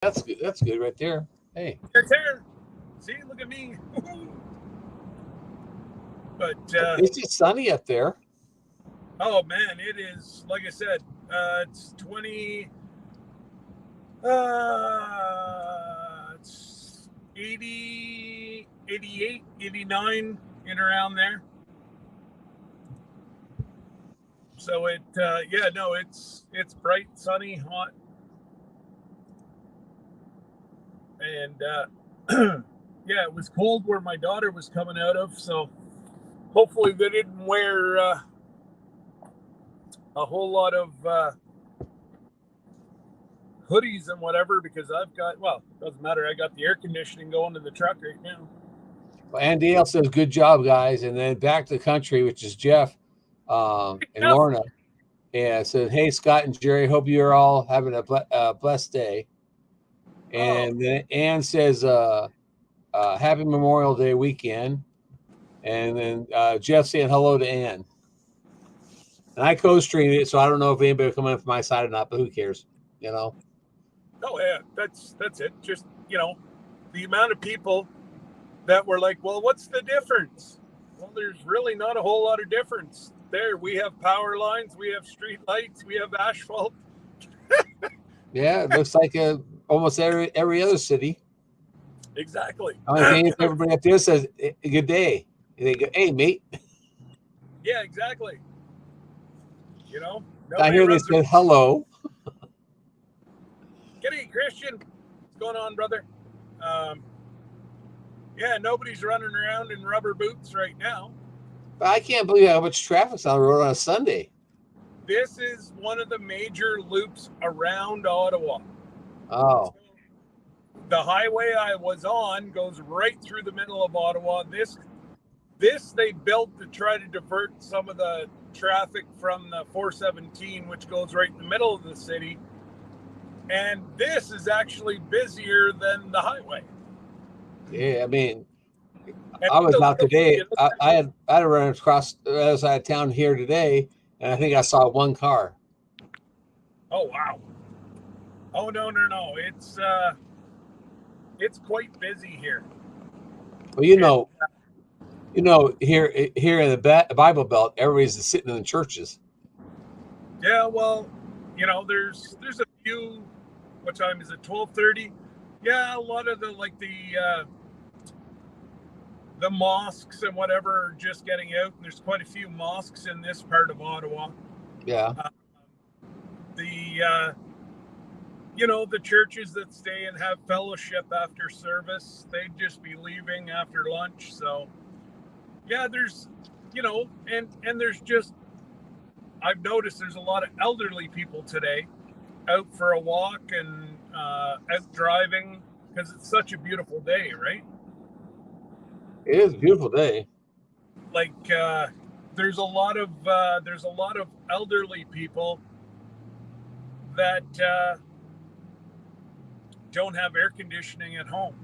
That's good. That's good right there. Hey, It's here. See, look at me. But it's just sunny up there. oh man, it is like I said. It's 20. It's 80, 88, 89 in around there. So yeah, no, it's bright, sunny, hot, and yeah, it was cold where my daughter was coming out of. So hopefully they didn't wear a whole lot of hoodies and whatever because I've got, well, doesn't matter. I got the air conditioning going in the truck right now. Well, and Dale says, "Good job, guys." And then back to the country, which is Jeff and Yep. Lorna. Yeah, said, "Hey, Scott and Jerry, hope you're all having a blessed day." Oh, And then Ann says, "Happy Memorial Day weekend." And then Jeff saying hello to Ann. And I co-streamed it, so I don't know if anybody will come in from my side or not, but who cares? You know. oh yeah, that's it. Just the amount of people that were like, well, what's the difference? Well, there's really not a whole lot of difference. There, we have power lines, we have street lights, we have asphalt. Yeah, it looks like almost every other city. Exactly. Only thing is everybody up there says good day. And they go, hey mate. Yeah, exactly. I Nobody hear they runs. said hello. G'day, Christian. What's going on, brother? Um, yeah, nobody's running around in rubber boots right now. But I can't believe how much traffic's on the road on a Sunday. This is one of the major loops around Ottawa. Oh. The highway I was on goes right through the middle of Ottawa. This they built to try to divert some of the traffic from the 417, which goes right in the middle of the city. And this is actually busier than the highway. Yeah, I mean, And I was out today. you look I had to run across the other side of town here today, and I think I saw one car. oh wow. Oh no. It's quite busy here. Well, And here in the Bible Belt, everybody's sitting in the churches. yeah, well, there's a few. What time is it? 12:30. Yeah, a lot of the mosques and whatever are just getting out. And there's quite a few mosques in this part of Ottawa. Yeah. Uh, the the churches that stay and have fellowship after service, they'd just be leaving after lunch. So yeah, there's and there's just, I've noticed there's a lot of elderly people today out for a walk and out driving because it's such a beautiful day, right? It is a beautiful day. Like there's a lot of elderly people that don't have air conditioning at home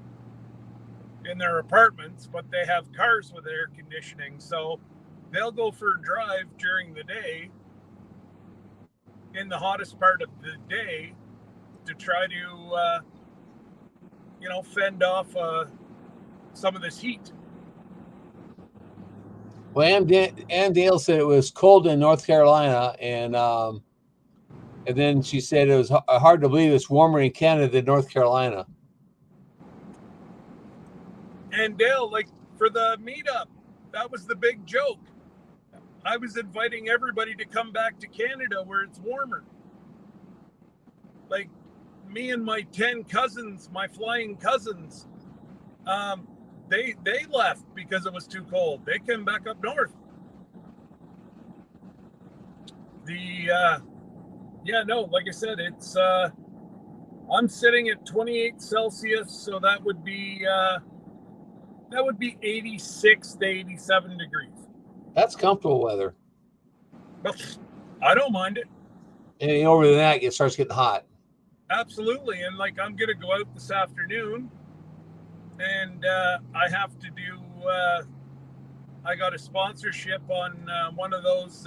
in their apartments, but they have cars with air conditioning, so they'll go for a drive during the day in the hottest part of the day to try to fend off some of this heat. Well, Ann Dale said it was cold in North Carolina, and then she said it was hard to believe it's warmer in Canada than North Carolina. And Dale, like for the meetup, that was the big joke. I was inviting everybody to come back to Canada where it's warmer. Like me and my 10 cousins, my flying cousins, they left because it was too cold. They came back up north. Yeah, no, like I said, it's I'm sitting at 28 Celsius, so that would be 86 to 87 degrees. That's comfortable weather. But I don't mind it. Anything over than that, it starts getting hot. Absolutely. And like I'm gonna go out this afternoon and I have to do I got a sponsorship on one of those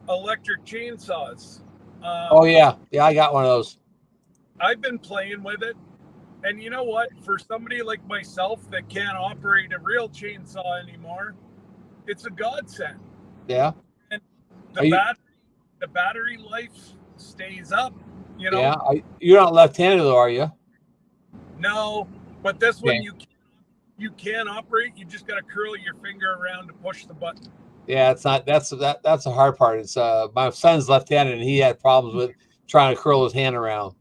electric chainsaws. Oh yeah, I got one of those. I've been playing with it, and you know what? For somebody like myself that can't operate a real chainsaw anymore, it's a godsend. Yeah. And Are the you? battery life stays up. You Yeah. know, You're not left-handed though, are you? no, but this one Okay. you can operate. You just got to curl your finger around to push the button. Yeah, it's not. That's the hard part. It's my son's left-handed, and he had problems with trying to curl his hand around.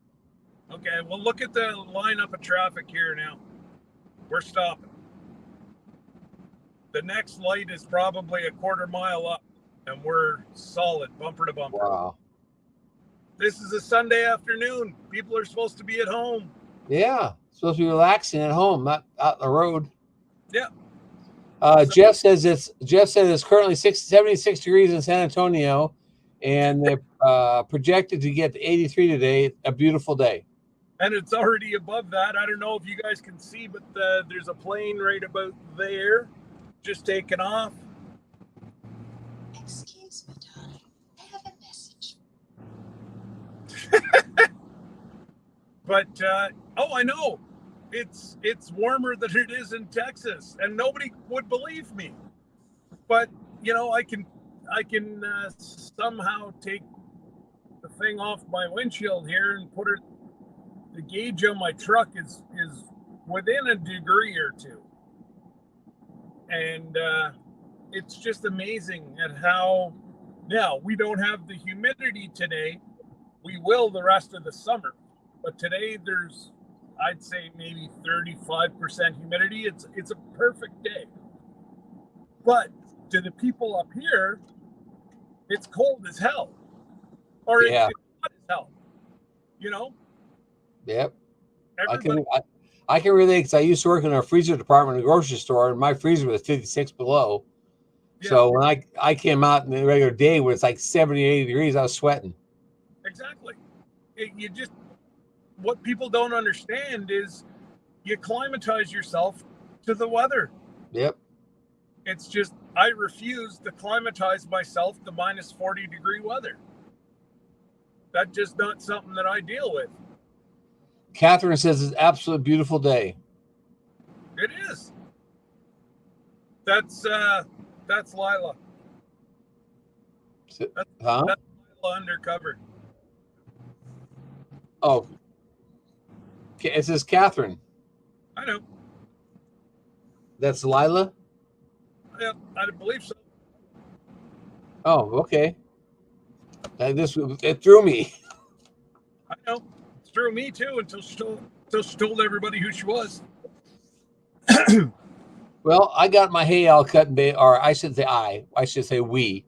Okay, well, look at the lineup of traffic here now. We're stopping. The next light is probably a quarter mile up, and we're solid, bumper to bumper. Wow. This is a Sunday afternoon. People are supposed to be at home. Yeah, supposed to be relaxing at home, not out on the road. Yeah. Jeff said it's currently 76 degrees in San Antonio, and they're projected to get to 83 today. A beautiful day. And it's already above that. I don't know if you guys can see, but there's a plane right about there, just taking off. Excuse me, darling. I have a message. But I know it's warmer than it is in Texas, and nobody would believe me. But you know, I can somehow take the thing off my windshield here and put it. The gauge on my truck is within a degree or two, and it's just amazing at how now we don't have the humidity today. We will the rest of the summer, but today there's, I'd say, maybe 35% humidity. It's a perfect day. But to the people up here, it's cold as hell, or Yeah. it's hot as hell. You know. Yep. Everybody. I can relate because I used to work in a freezer department in a grocery store, and my freezer was 56 below. Yeah. So when I came out in the regular day where it's like 70, 80 degrees, I was sweating. Exactly. You just, what people don't understand is you climatize yourself to the weather. Yep. It's just, I refuse to climatize myself to minus 40 degree weather. That's just not something that I deal with. Catherine says it's an absolute beautiful day. It is. That's Lila. Huh? That's Lila undercover. Oh, it says Catherine. I know. That's Lila? Yeah, I believe so. Oh, okay. It threw me. I know. It threw me too until she told everybody who she was. Well, I got my hay all cut and baled, or I should say we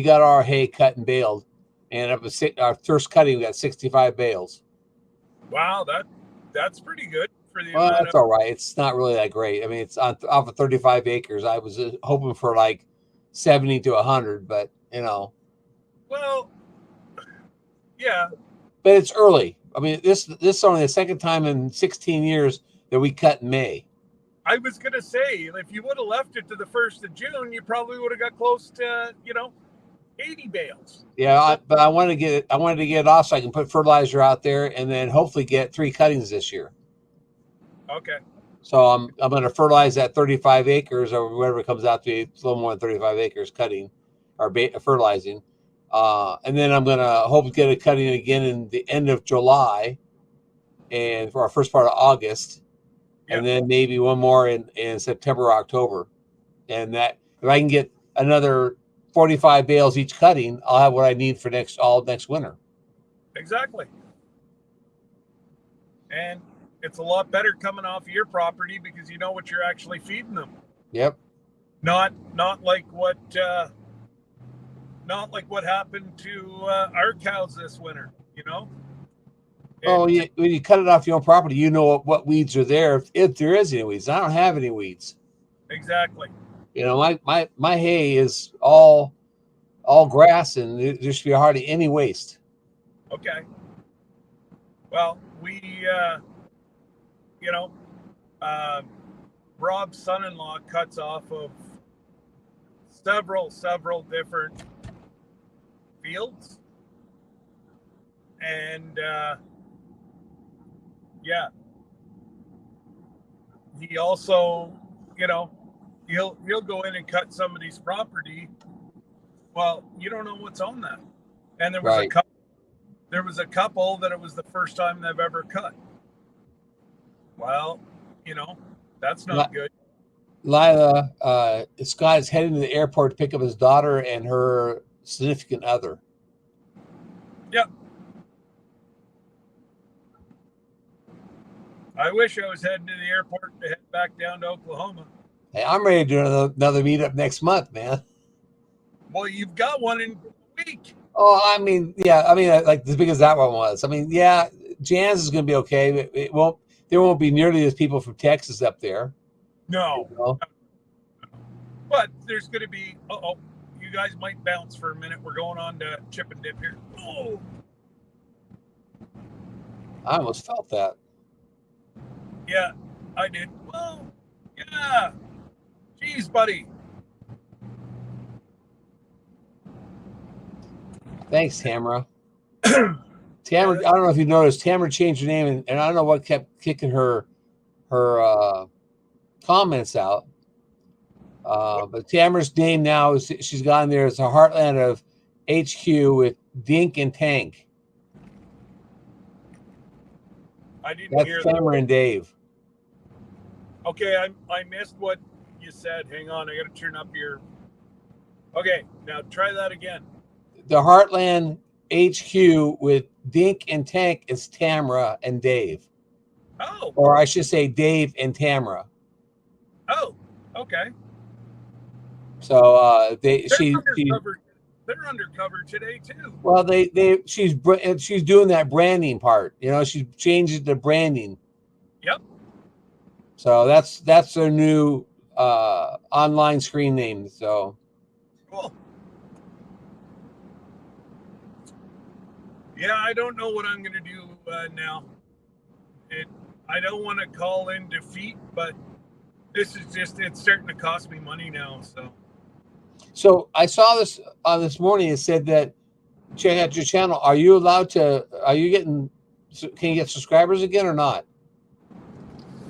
got our hay cut and baled, and our first cutting we got 65 bales. Wow, that's pretty good for the Well, amount that's all right. It's not really that great. I mean, it's off of 35 acres. I was hoping for like 70 to 100, but Well, yeah. But it's early. I mean, this is only the second time in 16 years that we cut in May. I was gonna say, if you would have left it to the 1st of June, you probably would have got close to 80 bales. Yeah, but I wanted to get it off so I can put fertilizer out there and then hopefully get 3 cuttings this year. Okay. So I'm going to fertilize that 35 acres or whatever it comes out to be. It's a little more than 35 acres cutting or fertilizing. And then I'm going to hope to get a cutting again in the end of July and for our first part of August. Yeah. And then maybe one more in September or October. And that if I can get another 45 bales each cutting, I'll have what I need for next winter. Exactly. And it's a lot better coming off of your property because you know what you're actually feeding them. Yep. Not like what happened to our cows this winter, Oh, yeah. When you cut it off your own property, you know what weeds are there, if there is any weeds. I don't have any weeds. Exactly. My hay is all grass, and there should be hardly any waste. Okay. Well, we, Rob's son-in-law cuts off of several different fields, and Yeah. He also, you know, he'll go in and cut somebody's property. Well, you don't know what's on that. And there was Right. a couple that it was the first time they've ever cut. Well, that's not good. Lila, Scott is heading to the airport to pick up his daughter and her significant other. Yep. I wish I was heading to the airport to head back down to Oklahoma. Hey, I'm ready to do another meetup next month, man. Well, you've got one in a week. Oh, I mean, yeah, like as big as that one was. I mean, yeah, Jan's is going to be okay. There won't be nearly as people from Texas up there. No. You know? But there's going to be, you guys might bounce for a minute. We're going on to Chip and Dip here. Oh. I almost felt that. Yeah, I did. Well, yeah. Jeez, buddy. Thanks, Tamara. Tamara, I don't know if you noticed, Tamara changed her name, and I don't know what kept kicking her comments out. But Tamara's name now is, she's gone there as a Heartland of HQ with Dink and Tank. I didn't That's hear Tamara that. and Dave. Okay, I missed what you said. Hang on, I got to turn up your. Okay, now try that again. The Heartland HQ with Dink and Tank is Tamara and Dave. Oh. Or I should say Dave and Tamara. Oh, okay. So They're undercover today too. Well, she's doing that branding part. She's changed the branding. Yep. So that's their new online screen name. So cool. Yeah, I don't know what I'm going to do now. I don't want to call in defeat, but this is it's starting to cost me money now. So I saw this this morning. It said that check out your channel. Are you can you get subscribers again or not?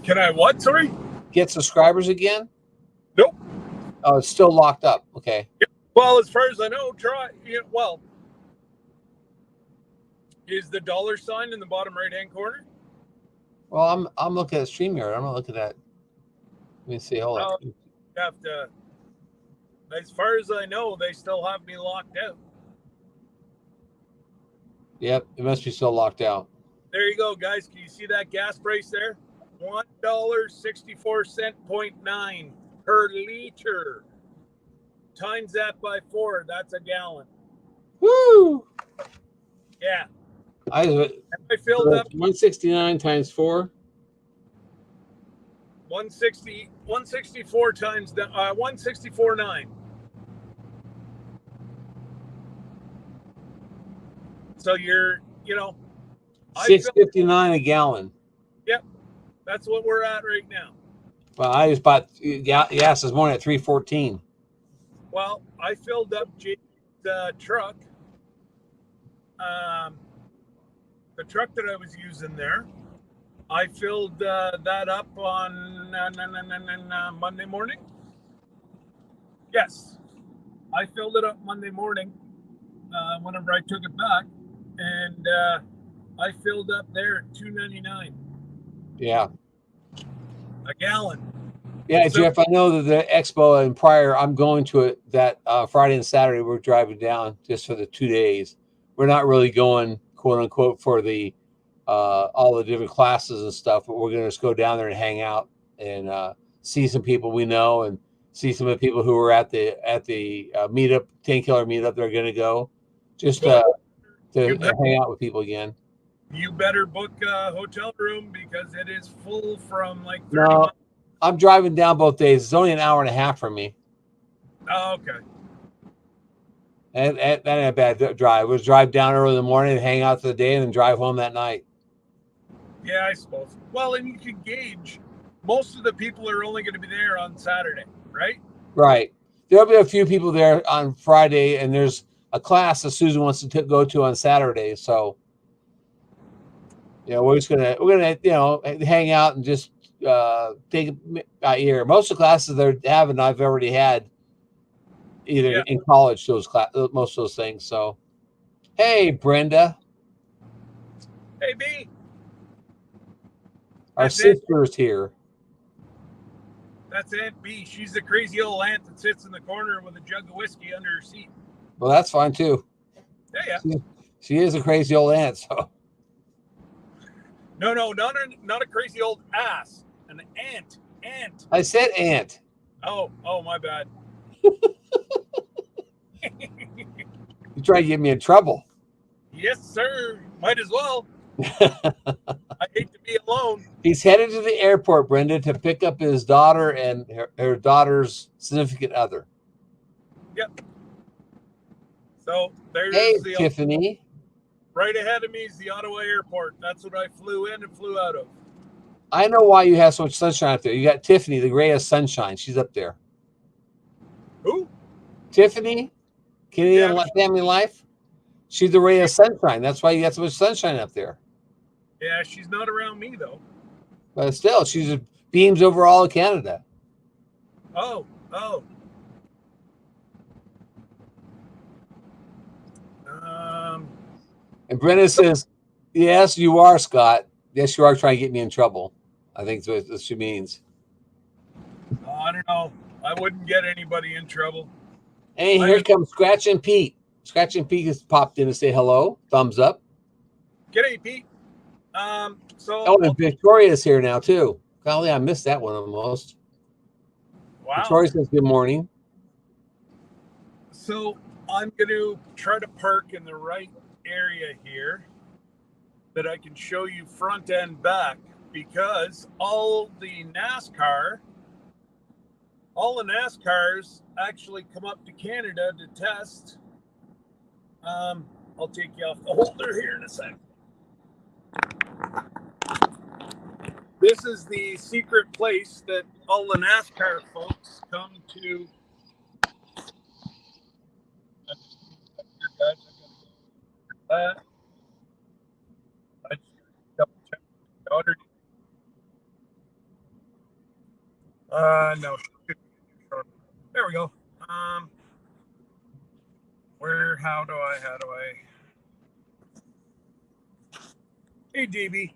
Can I what? Sorry? Get subscribers again? Nope. Oh, it's still locked up. Okay. Well, as far as I know, try. Well, is the $sign in the bottom right-hand corner? Well, I'm looking at StreamYard. I'm not looking at. Let me see. Hold on. You have to. As far as I know, they still have me locked out. Yep, it must be still locked out. There you go, guys. Can you see that gas price there? $1.64.9 per liter. Times that by 4, that's a gallon. Woo! Yeah. I filled up 169 times 4. 164 times 164.9. So you're, $6.59 a gallon. Yep, that's what we're at right now. Well, I just bought gas this morning at $3.14. Well, I filled up Jake's truck. The truck that I was using there, I filled that up on Monday morning. Yes, I filled it up Monday morning whenever I took it back, and I filled up there at $2.99. Yeah, a gallon. Yeah, So, Jeff, I know that the expo and prior, I'm going to it that Friday and Saturday. We're driving down just for the 2 days. We're not really going, quote unquote, for the all the different classes and stuff, but we're going to just go down there and hang out and see some people we know and see some of the people who were at the meetup, 10 Killer meetup. They're going to go just to hang out with people again. you better book a hotel room because it is full from like 30 No, miles. I'm driving down both days. It's only an hour and a half from me. Oh, okay. And that ain't a bad drive. We'll drive down early in the morning and hang out for the day and then drive home that night. Yeah, I suppose. Well, and you can gauge most of the people are only going to be there on Saturday, right? Right. There'll be a few people there on Friday, and there's a class that Susan wants to go to on Saturday. So, we're gonna hang out and just take a year. Most of the classes they're having, I've already had either Yeah. in college. Most of those things. So, hey, Brenda, Hey, B. our That's it. sister's here. That's Aunt B. She's the crazy old aunt that sits in the corner with a jug of whiskey under her seat. Well, that's fine too. Yeah. She is a crazy old aunt. So, No, not a crazy old ass. An ant. Ant. I said aunt. Oh, my bad. You try to get me in trouble. Yes, sir. Might as well. I hate to be alone. He's headed to the airport, Brenda, to pick up his daughter and her daughter's significant other. Yep. So there's Hey, the Tiffany. right ahead of me is the Ottawa airport. That's what I flew in and flew out of. I know why you have so much sunshine up there. You got Tiffany, the ray of sunshine. She's up there. Who? Tiffany, Canadian Yeah. Family Life. She's the ray of sunshine. That's why you got so much sunshine up there. Yeah, she's not around me though. But still, she's beams over all of Canada. Oh. And Brenda says, "Yes, you are, Scott. Yes, you are trying to get me in trouble." I think that's what she means. I don't know. I wouldn't get anybody in trouble. Hey, here comes Scratch and Pete. Scratch and Pete has popped in to say hello. Thumbs up. G'day, Pete. And Victoria's here now too. Golly, I missed that one almost. Wow. Victoria says good morning. So I'm going to try to park in the right area here that I can show you front and back, because all the NASCARs actually come up to Canada to test. I'll take you off the holder here in a sec. This is the secret place that all the NASCAR folks come to. I just double check the order. No. There we go. How do I? Hey, DB.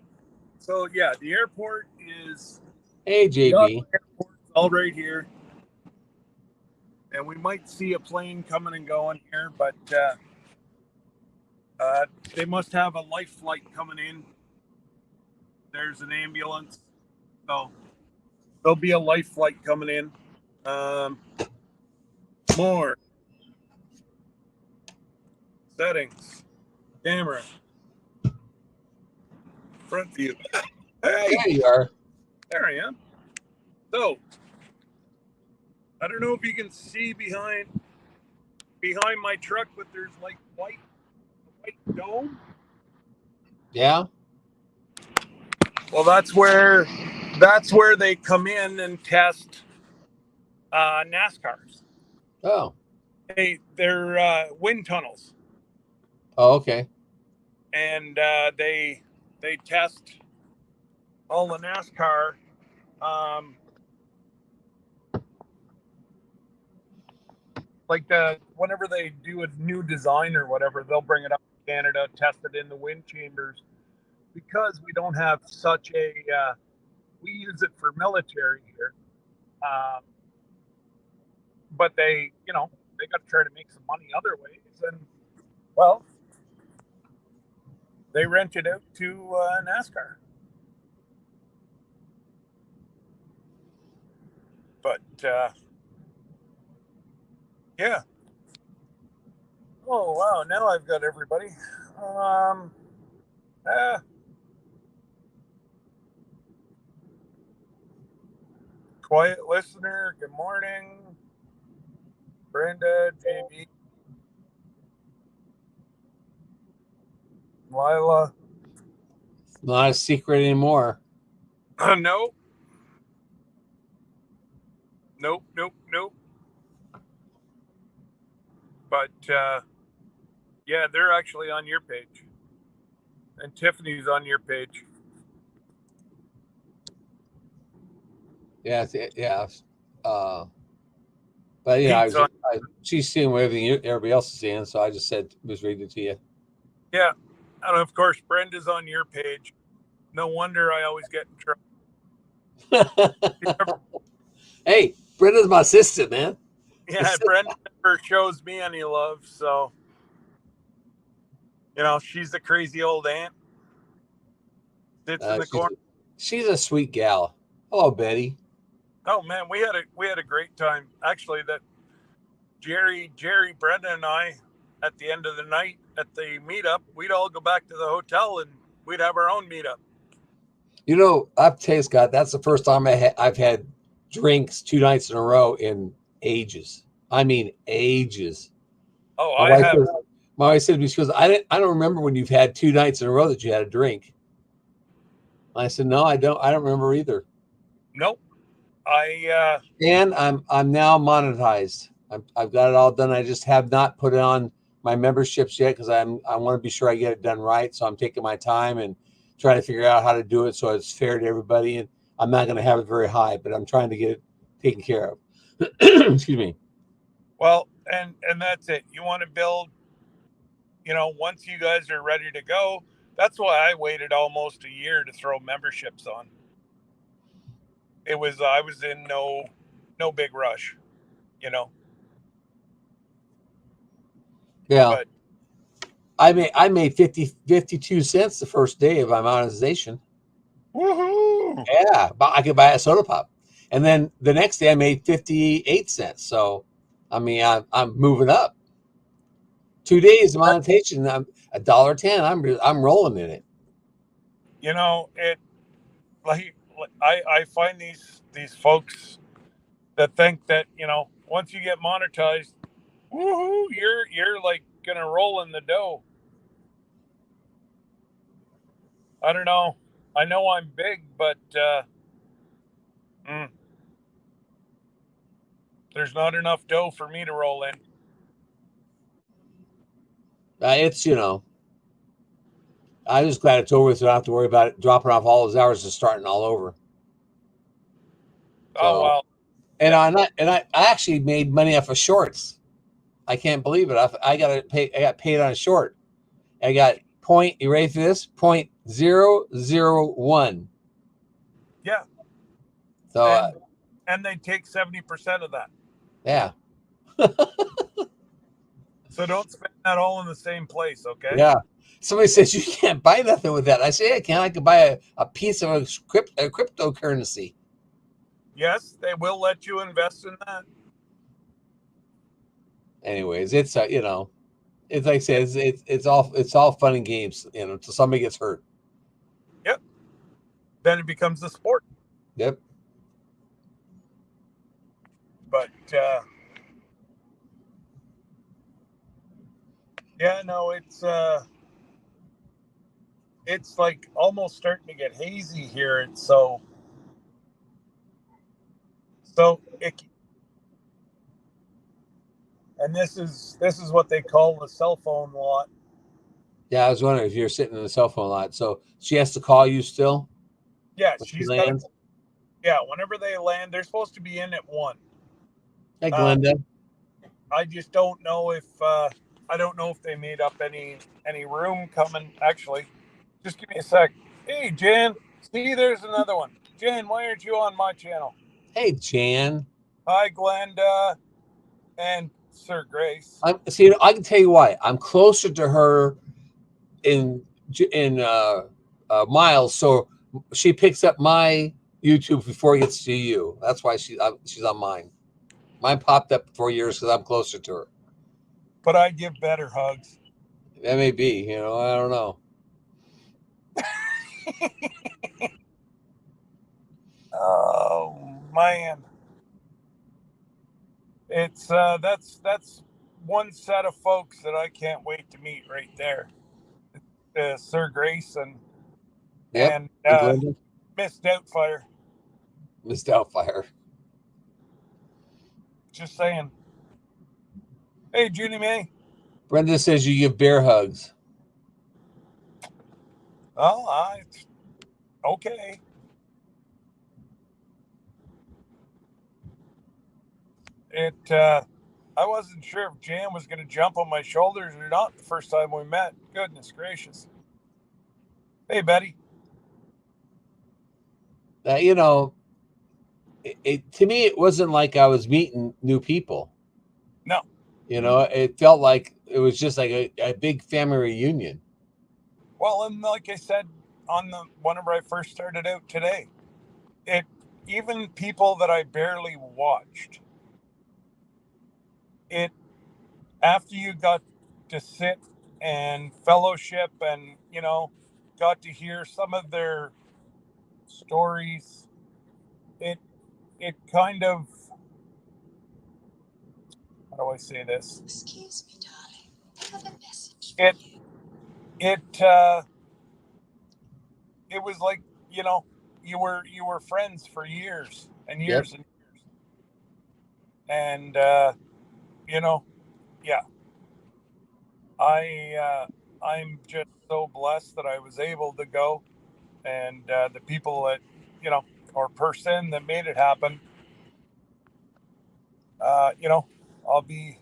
So yeah, the airport is. Hey, JB. All right here. And we might see a plane coming and going here, but they must have a life flight coming in. There's an ambulance. So there'll be a life flight coming in. More. Settings. Camera. Front view. Hey! There you are. There I am. So, I don't know if you can see behind my truck, but there's like white dome. Yeah. Well, that's where they come in and test NASCARs. Oh. They're wind tunnels. Oh, okay. And they test all the NASCAR. Whenever they do a new design or whatever, they'll bring it up to Canada, test it in the wind chambers, because we don't have such a. We use it for military here, but they got to try to make some money other ways, and well, they rent it out to NASCAR. But yeah. Oh wow! Now I've got everybody. Quiet listener. Good morning, Brenda, JB, Lila. Not a secret anymore. Nope. But yeah, they're actually on your page, and Tiffany's on your page. Yeah, yeah. Uh, but you know, Pete's on. she's seeing what everybody else is seeing, so I just said was reading it to you. Yeah, and of course Brenda's on your page. No wonder I always get in trouble. Hey, Brenda's my assistant, man. Yeah, Brenda never shows me any love, so she's the crazy old aunt. Sits in the corner. She's a sweet gal. Hello, Betty. Oh man, we had a great time. Actually, that Jerry, Brenda, and I, at the end of the night at the meetup, we'd all go back to the hotel and we'd have our own meetup. You know, I've tell you, Scott, that's the first time I've had drinks 2 nights in a row in ages. I mean, ages. Oh, My I wife have. says, my wife said to me, she goes, I don't remember when you've had 2 nights in a row that you had a drink. I said, no, I don't remember either. Nope. And I'm now monetized. I've got it all done. I just have not put it on my memberships yet because I want to be sure I get it done right. So I'm taking my time and trying to figure out how to do it so it's fair to everybody. And I'm not going to have it very high, but I'm trying to get it taken care of. Excuse me. Well, and that's it. You want to build, once you guys are ready to go. That's why I waited almost a year to throw memberships on. I was in no big rush, Yeah. But I made 52 cents the first day of my monetization. woohoo! Yeah, but I could buy a soda pop. And then the next day I made 58 cents. So, I mean, I'm moving up. 2 days of monetization, I'm $1.10. I'm rolling in it. It like I find these folks that think that once you get monetized, woohoo, you're like gonna roll in the dough. I don't know. I know I'm big, but there's not enough dough for me to roll in. It's I'm just glad it's over with. So I don't have to worry about it dropping off all those hours and starting all over. Oh So, well. and I actually made money off of shorts. I can't believe it. I got paid on a short. I got point. You ready for this? 0.001. Yeah. So and they take 70% of that. yeah. So don't spend that all in the same place, okay? Yeah. Somebody says you can't buy nothing with that. I say, I can. I could buy a piece of a cryptocurrency. Yes, they will let you invest in that. Anyways, it's it's like I said, it's all fun and games, until somebody gets hurt. Yep. Then it becomes a sport. Yep. But yeah, no, it's like almost starting to get hazy here. It's so icky. And this is what they call the cell phone lot. Yeah, I was wondering if you're sitting in the cell phone a lot. So she has to call you still? Yeah, she's got. Yeah, whenever they land, they're supposed to be in at 1. Hey, Glenda. I just don't know if they made up any room coming. Actually, just give me a sec. Hey, Jan. See, there's another one. Jan, why aren't you on my channel? Hey, Jan. Hi, Glenda and Sir Grace. I can tell you why. I'm closer to her in miles, so she picks up my YouTube before it gets to you. That's why she's on mine. Mine popped up for years because I'm closer to her. But I give better hugs. That may be, I don't know. Oh man, it's that's one set of folks that I can't wait to meet right there. Sir Grace and Miss Doubtfire. Miss Doubtfire. Just saying. Hey, Judy May. Brenda says you give bear hugs. Oh, okay. I wasn't sure if Jan was going to jump on my shoulders or not the first time we met. Goodness gracious. Hey, Betty. You know, to me, it wasn't like I was meeting new people. No. You know, it felt like it was just like a big family reunion. Well, and like I said on the whenever I first started out today, it even people that I barely watched, it after you got to sit and fellowship and got to hear some of their stories, it it kind of, how do I say this? Excuse me, darling. I have a message for It you. it it was like, you were friends for years and Yep. years and years. And you know, yeah, I'm just so blessed that I was able to go, and the people that or person that made it happen. Uh, you know, I'll be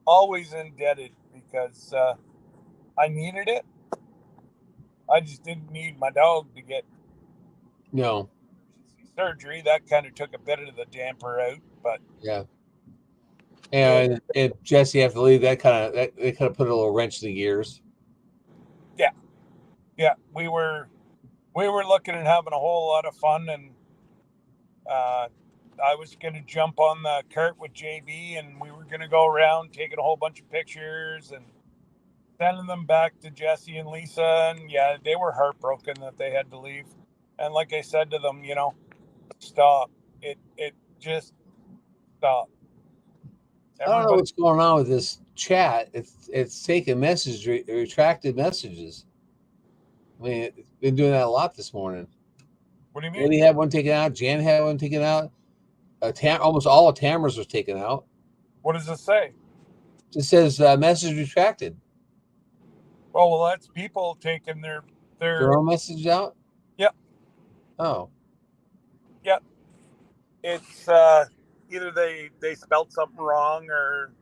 always indebted because I needed it. I just didn't need my dog to get No. surgery. That kind of took a bit of the damper out, but Yeah. it, And if Jesse have to leave, that they kind of put a little wrench in the gears. yeah, we were looking at having a whole lot of fun, and uh, I was going to jump on the cart with JB, and we were going to go around taking a whole bunch of pictures and sending them back to Jesse and Lisa. And yeah, they were heartbroken that they had to leave. And like I said to them, stop. It just stop. I don't know Everybody. what's going on with this chat. It's taking retracted messages. I mean, it's been doing that a lot this morning. What do you mean? Eddie had one taken out. Jan had one taken out. Almost all of Tamara's was taken out. What does it say? It says message retracted. Oh, well, that's people taking their. Their own message out. Yep. Oh, Yep. It's either they spelled something wrong, or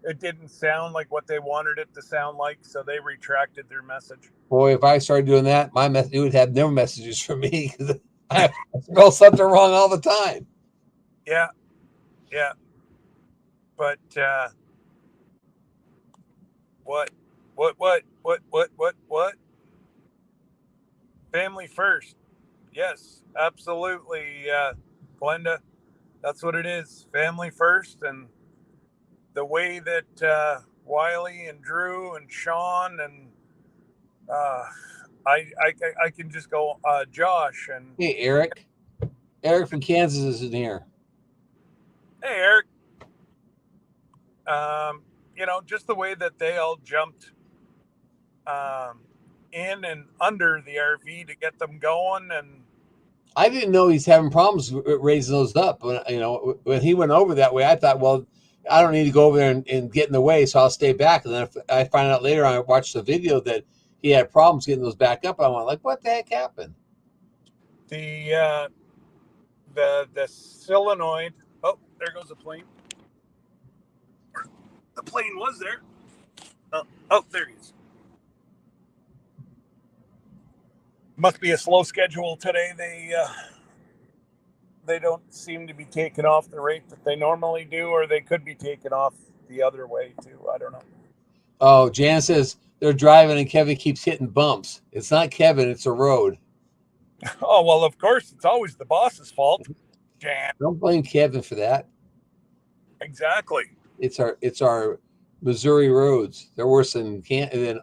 it didn't sound like what they wanted it to sound like, so they retracted their message. boy! If I started doing that, it would have no messages for me because I spell something wrong all the time. Yeah, yeah. But what, what? Family first. Yes, absolutely, Glenda. That's what it is. Family first, and the way that Wiley and Drew and Sean and uh, I can just go Josh and Hey, Eric. Eric from Kansas is in here. hey Eric. Just the way that they all jumped in and under the RV to get them going, and I didn't know he's having problems raising those up. When he went over that way, I thought, well, I don't need to go over there and get in the way, so I'll stay back. And then if I find out later, I watched the video that he had problems getting those back up. I went like, what the heck happened? the solenoid. Oh, there goes a plane. The plane was there. Oh, there he is. Must be a slow schedule today. They don't seem to be taking off the rate that they normally do, or they could be taking off the other way too. I don't know. Oh, Jan says they're driving and Kevin keeps hitting bumps. It's not Kevin, it's a road. Oh, well, of course, it's always the boss's fault. Jan. Don't blame Kevin for that. Exactly. It's our Missouri roads. They're worse than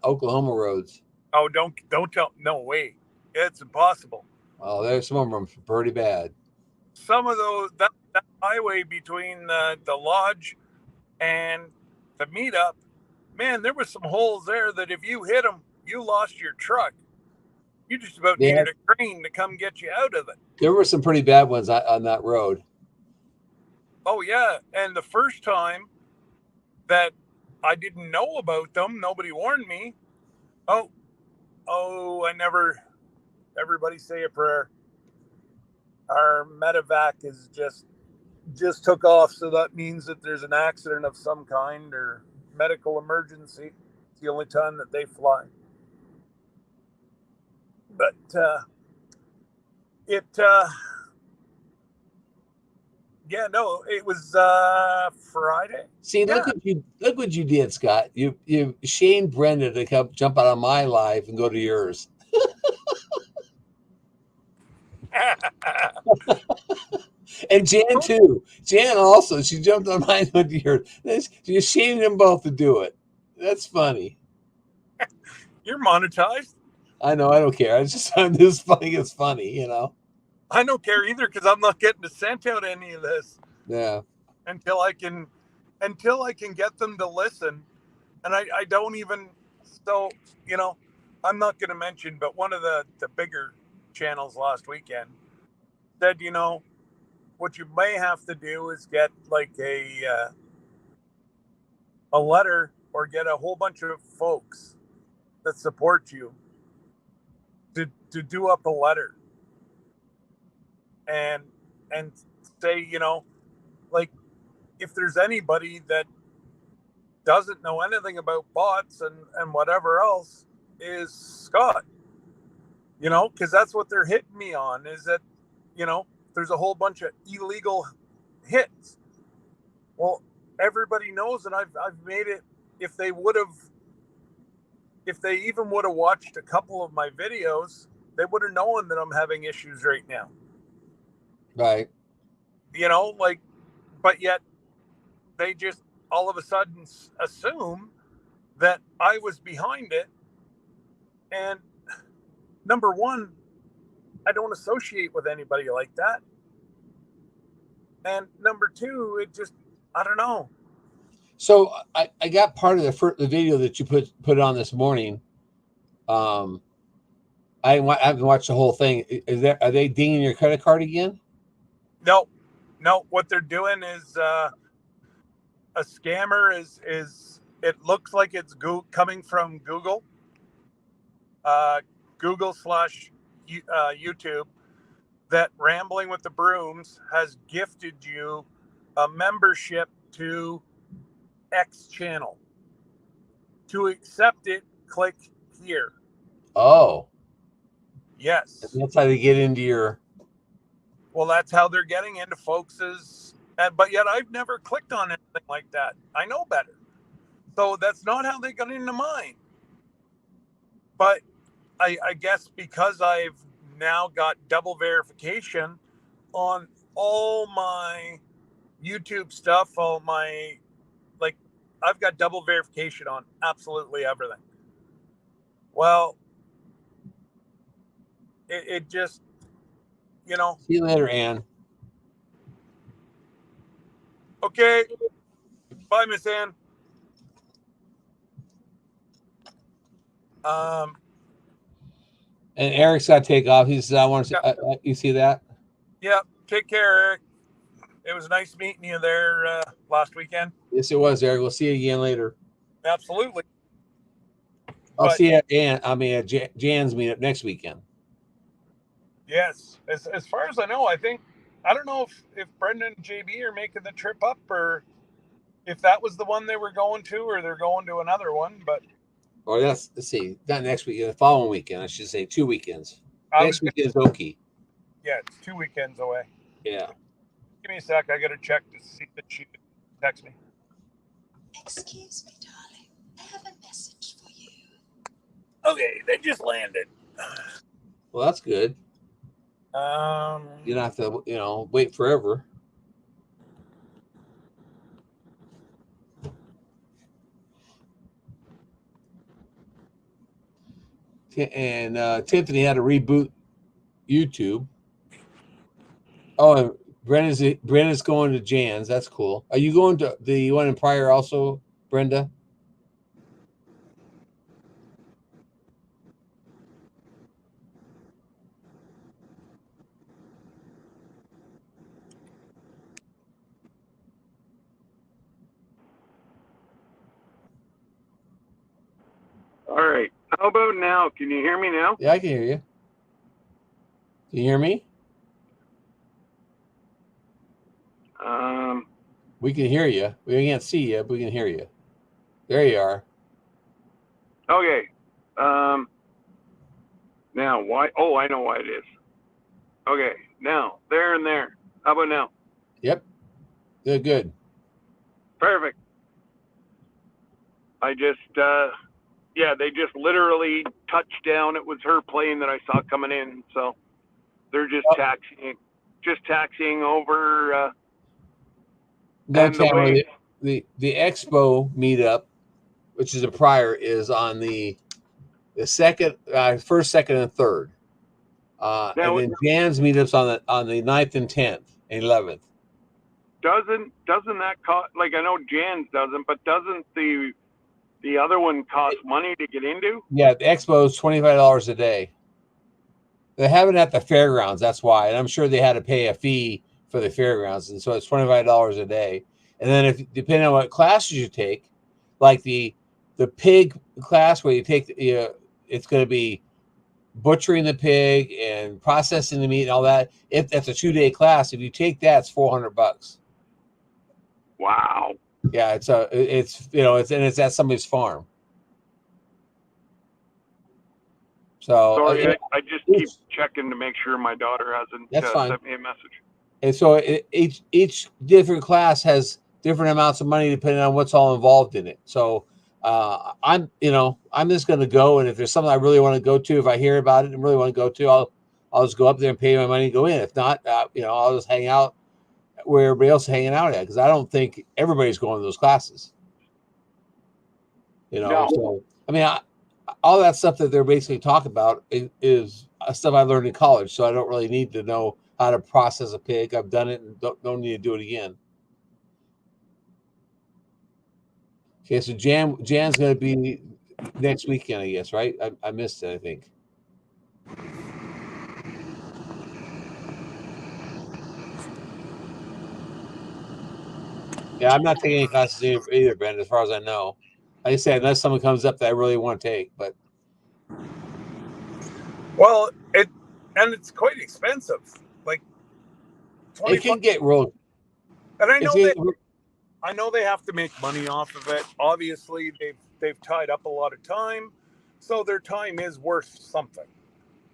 Oklahoma roads. Oh, don't tell. No way. It's impossible. Oh, there's some of them pretty bad. Some of those that highway between the lodge and the meetup, man, there was some holes there that if you hit them, you lost your truck. You just about needed a crane to come get you out of it. There were some pretty bad ones on that road. Oh yeah, and the first time that I didn't know about them, nobody warned me. Oh, I never. Everybody say a prayer. Our medevac is just just took off. So that means that there's an accident of some kind or medical emergency. It's the only time that they fly. But it yeah, no, it was Friday. See, Yeah. look what you did, Scott. You shamed Brenda to come jump out of my live and go to yours. And Jan too. Jan also, she jumped on mine and went to yours. You shamed them both to do it. That's funny. You're monetized. I know. I don't care. I just find this funny. It's funny, you know. I don't care either because I'm not getting a cent out of any of this Yeah. until I can get them to listen. And I don't even, so, you know, I'm not going to mention, but one of the bigger channels last weekend said, you know, what you may have to do is get like a letter or get a whole bunch of folks that support you to do up a letter and say, you know, like if there's anybody that doesn't know anything about bots and whatever else, is Scott, you know, because that's what they're hitting me on, is that, you know, there's a whole bunch of illegal hits. Well, everybody knows, and I've made it, if they even would have watched a couple of my videos, they would have known that I'm having issues right now. Right. You know, like, but yet they just all of a sudden assume that I was behind it. And number one, I don't associate with anybody like that. And number two, it just, I don't know. So I got part of the video that you put on this morning. I haven't watched the whole thing. Are they dinging your credit card again? No. What they're doing is a scammer is it looks like it's coming from Google, Google/YouTube. That Rambling with the Brooms has gifted you a membership to X channel. To accept it, click here. Oh, yes. And that's how they get into your. Well, that's how they're getting into folks's. But yet, I've never clicked on anything like that. I know better. So that's not how they got into mine. But I guess because I've now got double verification on all my YouTube stuff, all my, like, I've got double verification on absolutely everything. Well, it just, you know. See you later, Ann. Okay. Bye, Miss Ann. And Eric's got to take off. He says, I want to see, you see that? Yeah. Take care, Eric. It was nice meeting you there last weekend. Yes, it was, Eric. We'll see you again later. Absolutely. I'll see you at Jan's meetup next weekend. Yes. As far as I know, I don't know if Brendan and JB are making the trip up or if that was the one they were going to or they're going to another one, but. Or let's see, not next weekend, the following weekend. I should say 2 weekends. Next weekend is Okie. Yeah, it's 2 weekends away. Yeah. Give me a sec. I got to check to see that she text me. Excuse me, darling. I have a message for you. Okay, they just landed. Well, that's good. You don't have to, wait forever. And Tiffany had to reboot YouTube. Oh, and Brenda's going to Jan's. That's cool. Are you going to the one in Pryor also, Brenda? All right. How about now? Can you hear me now? Yeah, I can hear you. Can you hear me? We can hear you. We can't see you, but we can hear you. There you are. Okay. Now, why? Oh, I know why it is. Okay. Now, there and there. How about now? Yep. Good, good. Perfect. I just, yeah, they just literally touched down. It was her plane that I saw coming in. So they're just taxiing over. No, And the Tamara, way, the expo meetup, which is a prior, is on the second, first, second, and third. And now, then Jan's meetups on the 9th and 10th and 11th. doesn't that cost, like, I know Jan's doesn't, but doesn't the other one cost money to get into? Yeah, the expo is $25 a day. They have it at the fairgrounds, that's why. And I'm sure they had to pay a fee for the fairgrounds, and so it's $25 a day. And then, if depending on what classes you take, like the pig class where you take, it's going to be butchering the pig and processing the meat and all that. If that's a 2-day class, if you take that, it's $400. Wow. Yeah, it's at somebody's farm. So sorry, I just keep checking to make sure my daughter hasn't sent me a message. And so each different class has different amounts of money depending on what's all involved in it. So I'm just going to go, and if there's something I really want to go to, if I hear about it and really want to go to, I'll just go up there and pay my money and go in. If not, I'll just hang out where everybody else is hanging out at, because I don't think everybody's going to those classes. No. So I mean, all that stuff that they're basically talking about is stuff I learned in college, so I don't really need to know how to process a pig. I've done it and don't need to do it again. Okay, so Jan's going to be next weekend, I guess, right? I missed it, I think. Yeah, I'm not taking any classes either, Ben, as far as I know. Like I said, unless someone comes up that I really want to take, but Well, it's quite expensive. Like it can get real. And I know they have to make money off of it. Obviously, they've tied up a lot of time, so their time is worth something.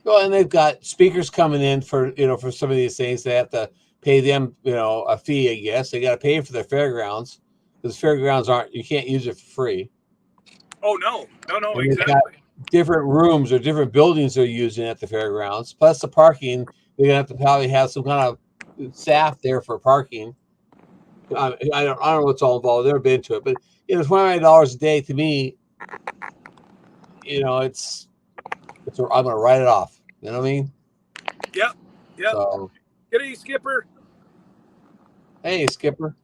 Well, and they've got speakers coming in for some of these things. They have to pay them, a fee, I guess. They got to pay for their fairgrounds, because fairgrounds you can't use it for free. Oh, no, And exactly. Different rooms or different buildings they're using at the fairgrounds, plus the parking. They're gonna have to probably have some kind of staff there for parking. I don't know what's all involved. I've never been to it, but $29 a day to me, it's I'm gonna write it off. You know what I mean? Yep. So, Get a Skipper. hey, Skipper.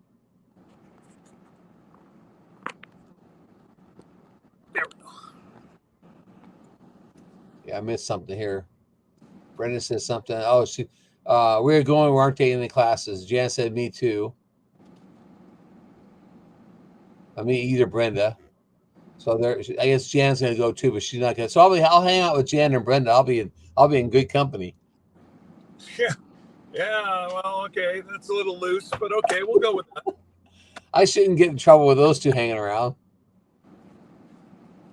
There we go. Yeah, I missed something here. Brenda says something. Oh, we aren't taking any classes. Jan said me too. I mean, either Brenda. So I guess Jan's gonna go too, but she's not gonna. So I'll hang out with Jan and Brenda. I'll be in good company. Yeah. Well, okay, that's a little loose, but okay, we'll go with that. I shouldn't get in trouble with those two hanging around.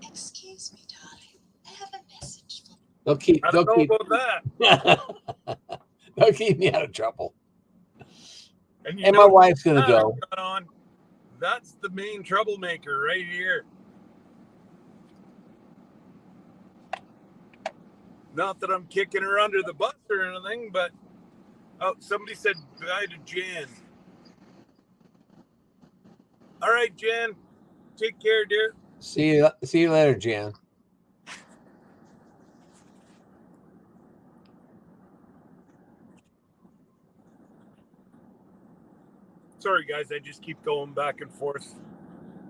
Excuse me, darling. I have a message for you. I don't know about that. They'll keep me out of trouble. And my wife's gonna go. That's the main troublemaker right here. Not that I'm kicking her under the bus or anything, but somebody said bye to Jan. All right, Jan. Take care, dear. See you later, Jan. Sorry, guys. I just keep going back and forth,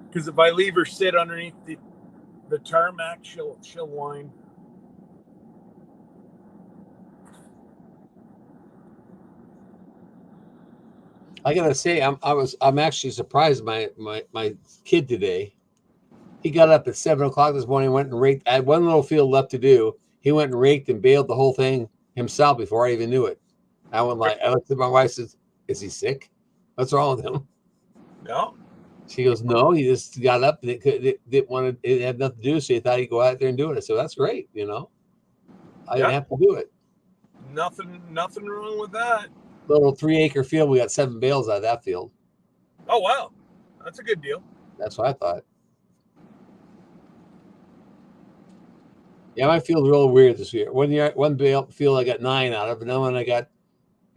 because if I leave her sit underneath the tarmac, she'll whine. I gotta say, I'm actually surprised. My kid today, he got up at 7:00 this morning, went and raked. I had one little field left to do. He went and raked and baled the whole thing himself before I even knew it. I looked at my wife and said, "Is he sick?" What's wrong with him? No. She goes, no, he just got up and it didn't want to, it had nothing to do. So he thought he'd go out there and do it. I said, that's great. You know, I didn't Yeah. have to do it. Nothing wrong with that. Little 3-acre field. We got 7 bales out of that field. Oh wow, that's a good deal. That's what I thought. Yeah, my field's real weird this year. One field I got 9 out of, another one I got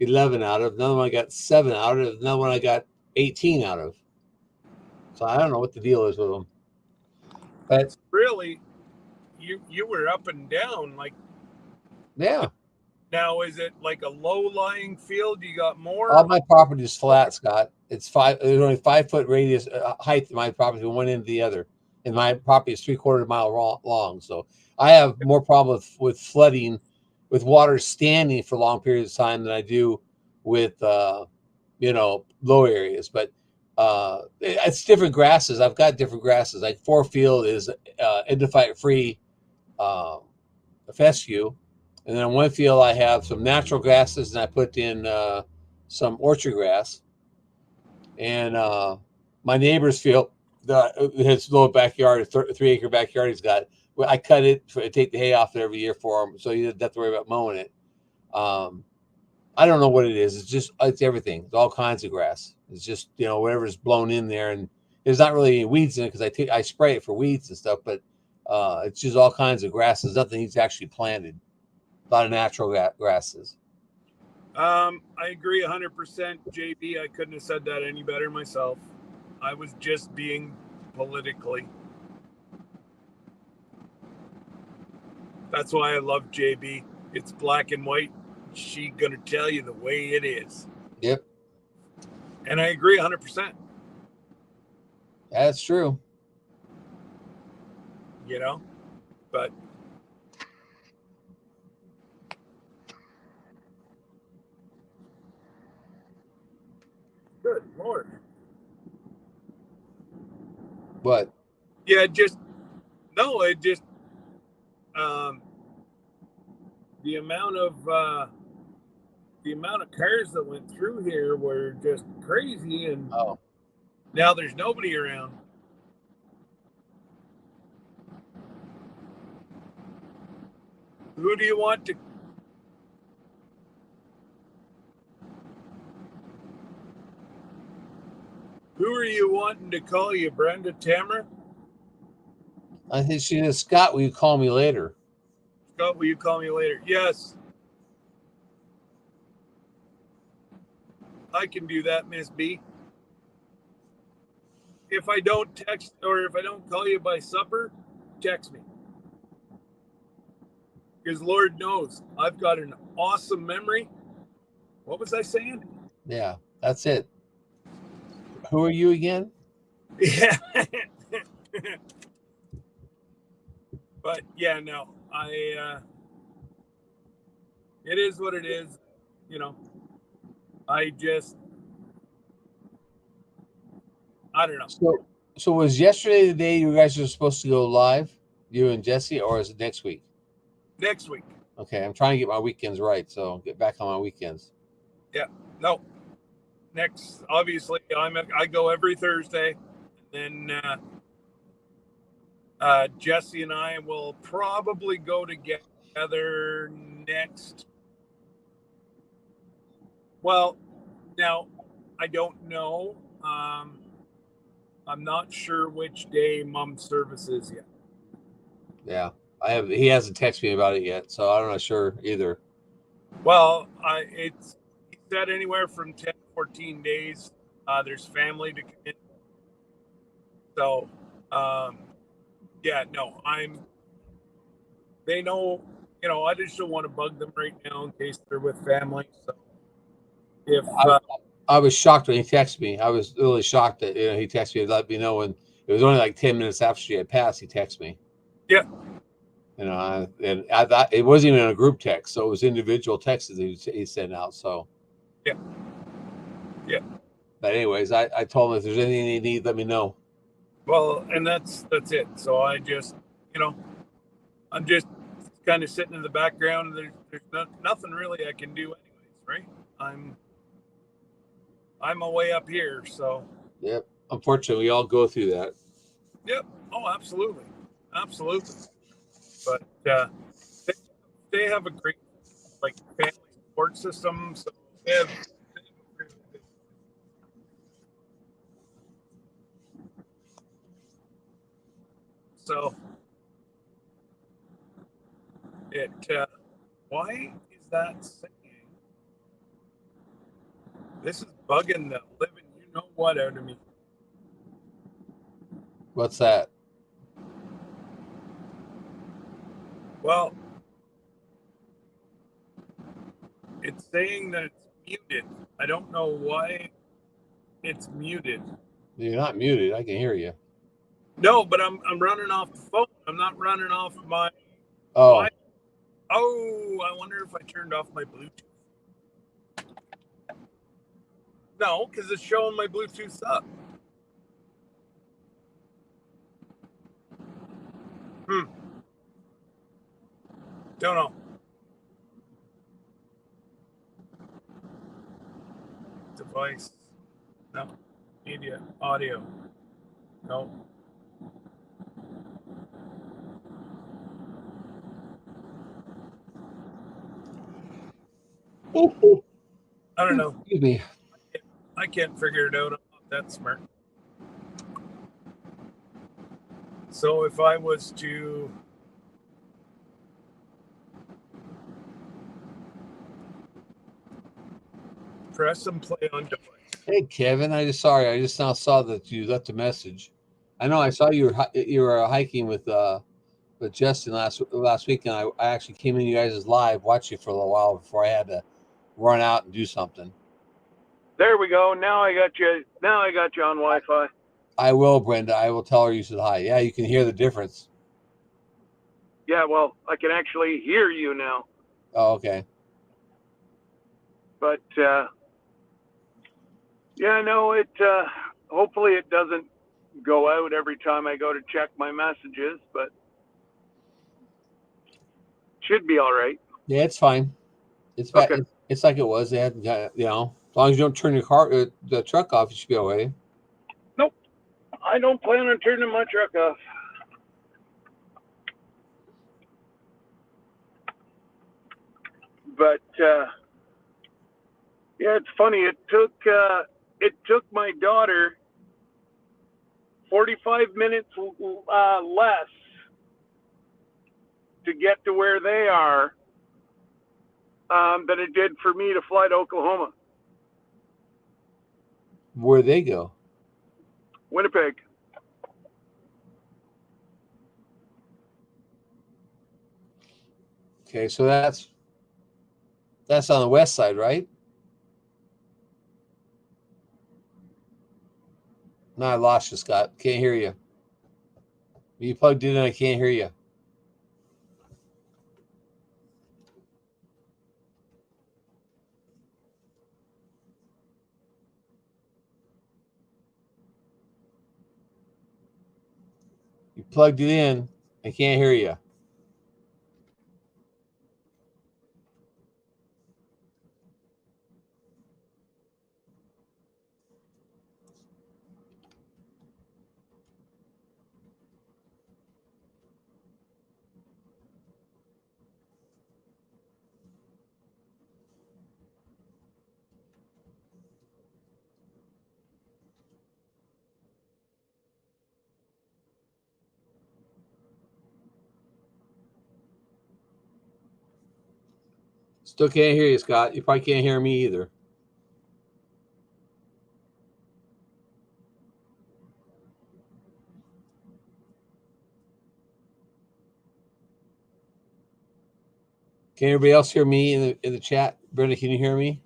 11 out of, another one I got 7 out of, another one I got 18 out of. So I don't know what the deal is with them. But Really, you were up and down like. yeah, Now is it like a low-lying field? You got more? all my property is flat, Scott. It's there's only 5-foot radius height in my property from one end to the other, and my property is 3/4 mile long. So I have more problem with flooding, with water standing for long periods of time than I do with low areas. But it's different grasses. I've got different grasses. Like 4 field is endophyte free fescue. And then on one field, I have some natural grasses, and I put in some orchard grass. And my neighbor's field, his little backyard, 3-acre backyard he's got, I cut it, take the hay off it every year for him, so he doesn't have to worry about mowing it. I don't know what it is. It's everything. It's all kinds of grass. It's just, whatever's blown in there, and there's not really any weeds in it because I spray it for weeds and stuff, but it's just all kinds of grasses. Nothing he's actually planted. A lot of natural grasses. I agree 100%, JB. I couldn't have said that any better myself. I was just being politically. That's why I love JB. It's black and white. She gonna tell you the way it is. Yep. And I agree 100%. That's true. But good Lord. What? Yeah, it just the amount of cars that went through here were just crazy, and now there's nobody around. Who do you want to? Who are you wanting to call you, Brenda Tamara? I think she said, Scott, will you call me later? Scott, will you call me later? Yes. I can do that, Miss B. If I don't text or if I don't call you by supper, text me. Because Lord knows I've got an awesome memory. What was I saying? Yeah, that's it. Who are you again? Yeah. But yeah, no, it is what it is. I don't know. So was yesterday the day you guys were supposed to go live, you and Jesse, or is it next week? Next week. Okay, I'm trying to get my weekends right, so I'll get back on my weekends. Yeah, no. Next, obviously, I go every Thursday, and then Jesse and I will probably go together next. Well, now I don't know. I'm not sure which day Mom's service is yet. Yeah, he hasn't texted me about it yet, so I'm not sure either. Well, he said anywhere from 10 to 14 days. There's family to come in. So, yeah, no, they know, I just don't want to bug them right now in case they're with family. So if I was shocked when he texted me. I was really shocked that he texted me to let me know, and it was only like 10 minutes after she had passed. He texted me. Yeah. And I thought it wasn't even a group text, so it was individual texts that he sent out. So yeah. But anyways, I told him if there's anything you need, let me know. Well, and that's it. So I just, I'm just kind of sitting in the background. There's nothing really I can do, anyways, right? I'm away up here, so Yep. Unfortunately, we all go through that. yep. Oh, absolutely, absolutely. But they have a great like family support system. So they have a really good. So it why is that saying? This is bugging the living you know what out of me. What's that? Well, it's saying that it's muted. I don't know why it's muted. You're not muted. I can hear you. No, but I'm running off the phone. I'm not running off my Oh, Wi- Oh, I wonder if I turned off my Bluetooth. No, because it's showing my Bluetooth's up. Don't know. Device. No. Media. Audio. No. I don't know. excuse me. I can't figure it out. I'm not that smart. So if I was to press and play on device. Hey, Kevin. I just now saw that you left a message. I know I saw you were hiking with Justin last week, and I actually came in you guys' live, watched you for a little while before I had to run out and do something. There we go. Now I got you. Now I got you on Wi-Fi. I will, Brenda. I will tell her you said hi. Yeah, you can hear the difference. Yeah, well, I can actually hear you now. Oh, okay. But yeah, no, it. Hopefully, it doesn't go out every time I go to check my messages, but should be all right. Yeah, it's fine. It's back. Okay. It's like it was. They had, as long as you don't turn your the truck off, you should be all right. Nope. I don't plan on turning my truck off. But yeah, it's funny. It took my daughter 45 minutes less to get to where they are than it did for me to fly to Oklahoma. Where they go? Winnipeg. Okay, so that's on the west side, right? No, I lost you, Scott. Can't hear you. You plugged in, and I can't hear you. You plugged it in. I can't hear you. Still can't hear you, Scott. You probably can't hear me either. Can everybody else hear me in the chat? Brenda, can you hear me?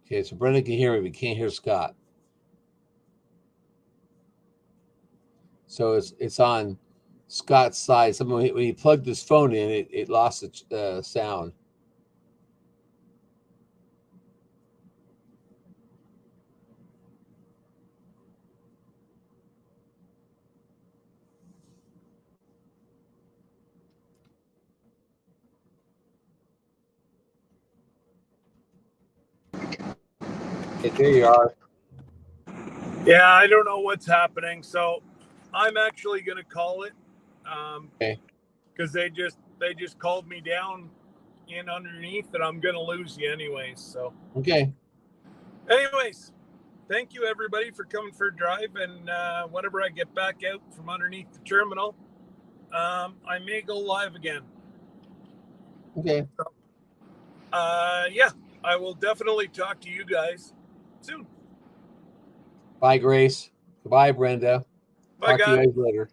Okay, so Brenda can hear me, but can't hear Scott. So it's on Scott's side. When he plugged his phone in, it lost its sound. Okay, there you are. Yeah, I don't know what's happening, so I'm actually going to call it. Okay. Because they just called me down in underneath, and I'm going to lose you anyways. So, Okay. anyways, thank you everybody for coming for a drive, and whenever I get back out from underneath the terminal, I may go live again. Okay. Yeah, I will definitely talk to you guys soon. Bye, Grace. Goodbye, Brenda. Bye, Talk to you guys. guys later.